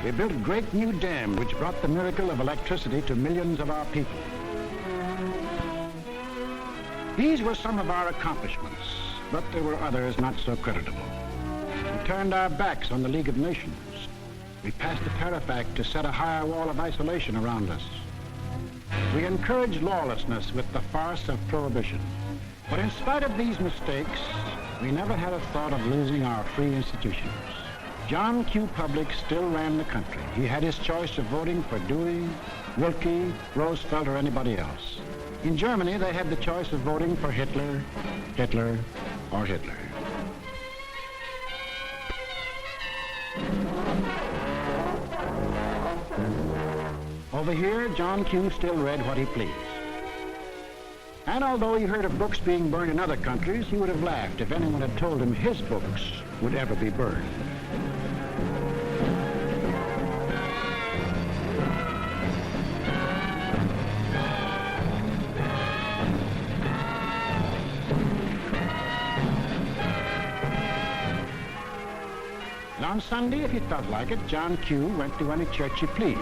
We built a great new dam which brought the miracle of electricity to millions of our people. These were some of our accomplishments, but there were others not so creditable. We turned our backs on the League of Nations. We passed the Tariff Act to set a higher wall of isolation around us. We encouraged lawlessness with the farce of prohibition. But in spite of these mistakes, we never had a thought of losing our free institutions. John Q. Public still ran the country. He had his choice of voting for Dewey, Wilkie, Roosevelt, or anybody else. In Germany, they had the choice of voting for Hitler, Hitler, or Hitler. Over here, John Q. still read what he pleased. And although he heard of books being burned in other countries, he would have laughed if anyone had told him his books would ever be burned. And on Sunday, if he felt like it, John Q. went to any church he pleased.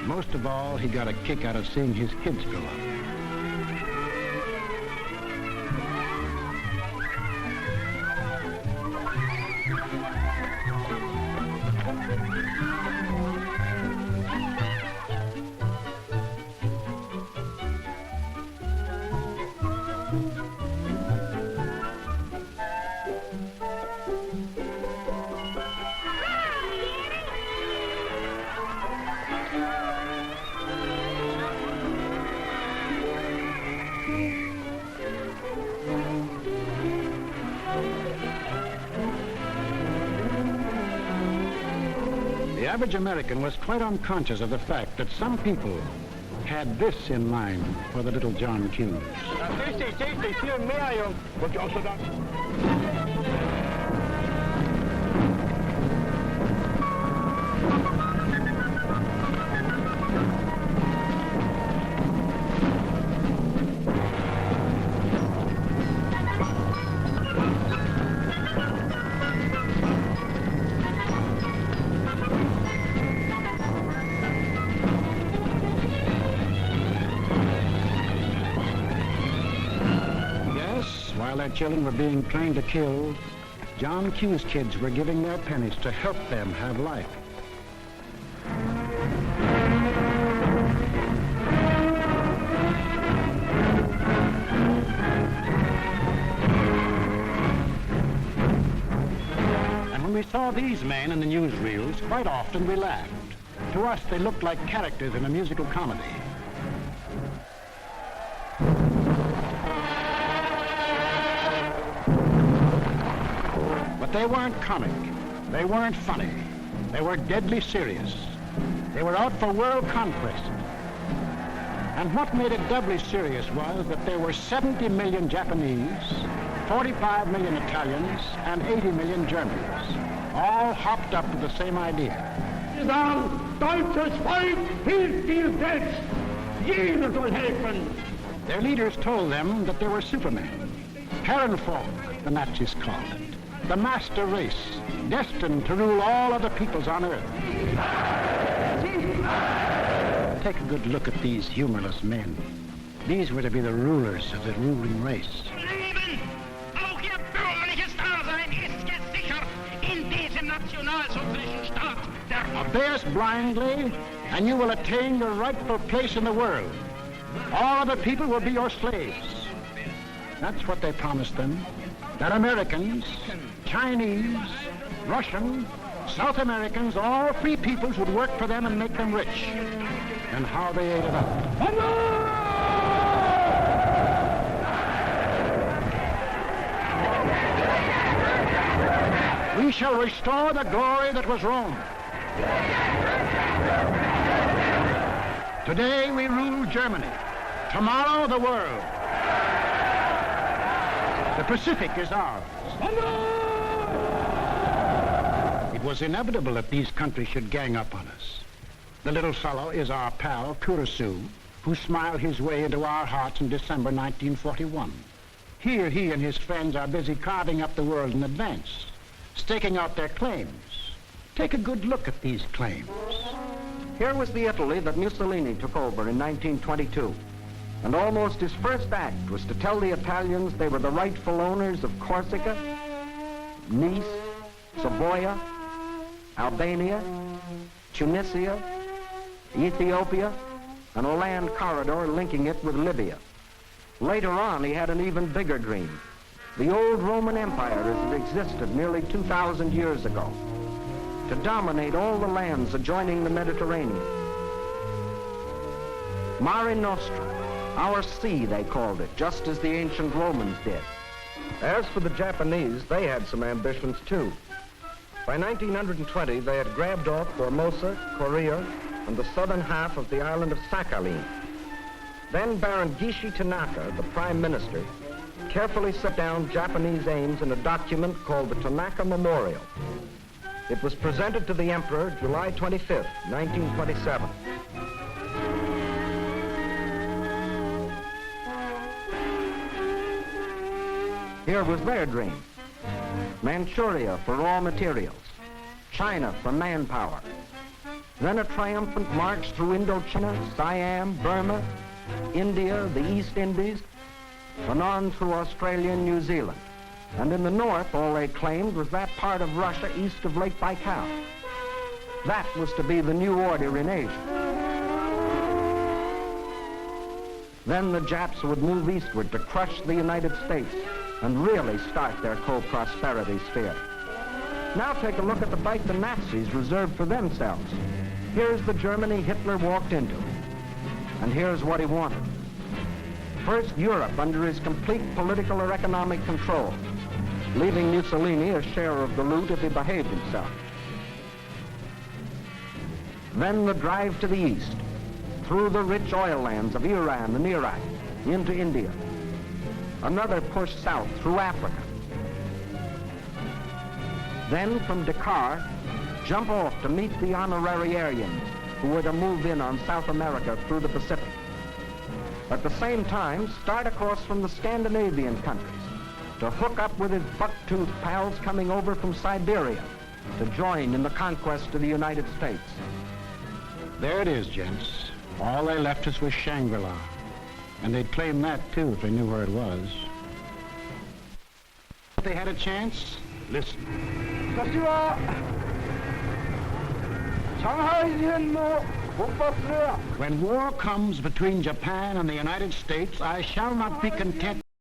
Most of all, he got a kick out of seeing his kids grow up. The average American was quite unconscious of the fact that some people had this in mind for the little John Q's. While their children were being trained to kill, John Q's kids were giving their pennies to help them have life. And when we saw these men in the newsreels, quite often we laughed. To us, they looked like characters in a musical comedy. They weren't comic. They weren't funny. They were deadly serious. They were out for world conquest. And what made it doubly serious was that there were 70 million Japanese, 45 million Italians, and 80 million Germans, all hopped up to the same idea. Deutsches Volk hilft dir selbst. Jeder soll helfen. Their leaders told them that there were supermen, Herrenvolk, the Nazis called it. The master race, destined to rule all other peoples on earth. Take a good look at these humorless men. These were to be the rulers of the ruling race. Leben, auch ihr bürgerliches Dasein ist gesichert in diesem nationalsozialistischen Staat. Obey us blindly, and you will attain your rightful place in the world. All other people will be your slaves. That's what they promised them. That Americans, Chinese, Russian, South Americans, all free peoples would work for them and make them rich. And how they ate it up. We shall restore the glory that was Rome. Today we rule Germany. Tomorrow the world. The Pacific is ours. It was inevitable that these countries should gang up on us. The little fellow is our pal, Curacao, who smiled his way into our hearts in December 1941. Here he and his friends are busy carving up the world in advance, staking out their claims. Take a good look at these claims. Here was the Italy that Mussolini took over in 1922. And almost his first act was to tell the Italians they were the rightful owners of Corsica, Nice, Savoia, Albania, Tunisia, Ethiopia, and a land corridor linking it with Libya. Later on, he had an even bigger dream. The old Roman Empire as it existed nearly 2,000 years ago, to dominate all the lands adjoining the Mediterranean. Mare Nostrum, our sea, they called it, just as the ancient Romans did. As for the Japanese, they had some ambitions too. By 1920, they had grabbed off Formosa, Korea, and the southern half of the island of Sakhalin. Then Baron Gishi Tanaka, the prime minister, carefully set down Japanese aims in a document called the Tanaka Memorial. It was presented to the Emperor July 25th, 1927. Here was their dream. Manchuria for raw materials, China for manpower. Then a triumphant march through Indochina, Siam, Burma, India, the East Indies, and on through Australia and New Zealand. And in the north, all they claimed was that part of Russia east of Lake Baikal. That was to be the new order in Asia. Then the Japs would move eastward to crush the United States and really start their co-prosperity sphere. Now take a look at the fight the Nazis reserved for themselves. Here's the Germany Hitler walked into. And here's what he wanted. First, Europe under his complete political or economic control, leaving Mussolini a share of the loot if he behaved himself. Then the drive to the east, through the rich oil lands of Iran and Iraq, into India. Another push south through Africa. Then from Dakar, jump off to meet the honorary Aryans who were to move in on South America through the Pacific. At the same time, start across from the Scandinavian countries to hook up with his buck-toothed pals coming over from Siberia to join in the conquest of the United States. There it is, gents. All they left us was Shangri-La. And they'd claim that, too, if they knew where it was. If they had a chance, listen. When war comes between Japan and the United States, I shall not be content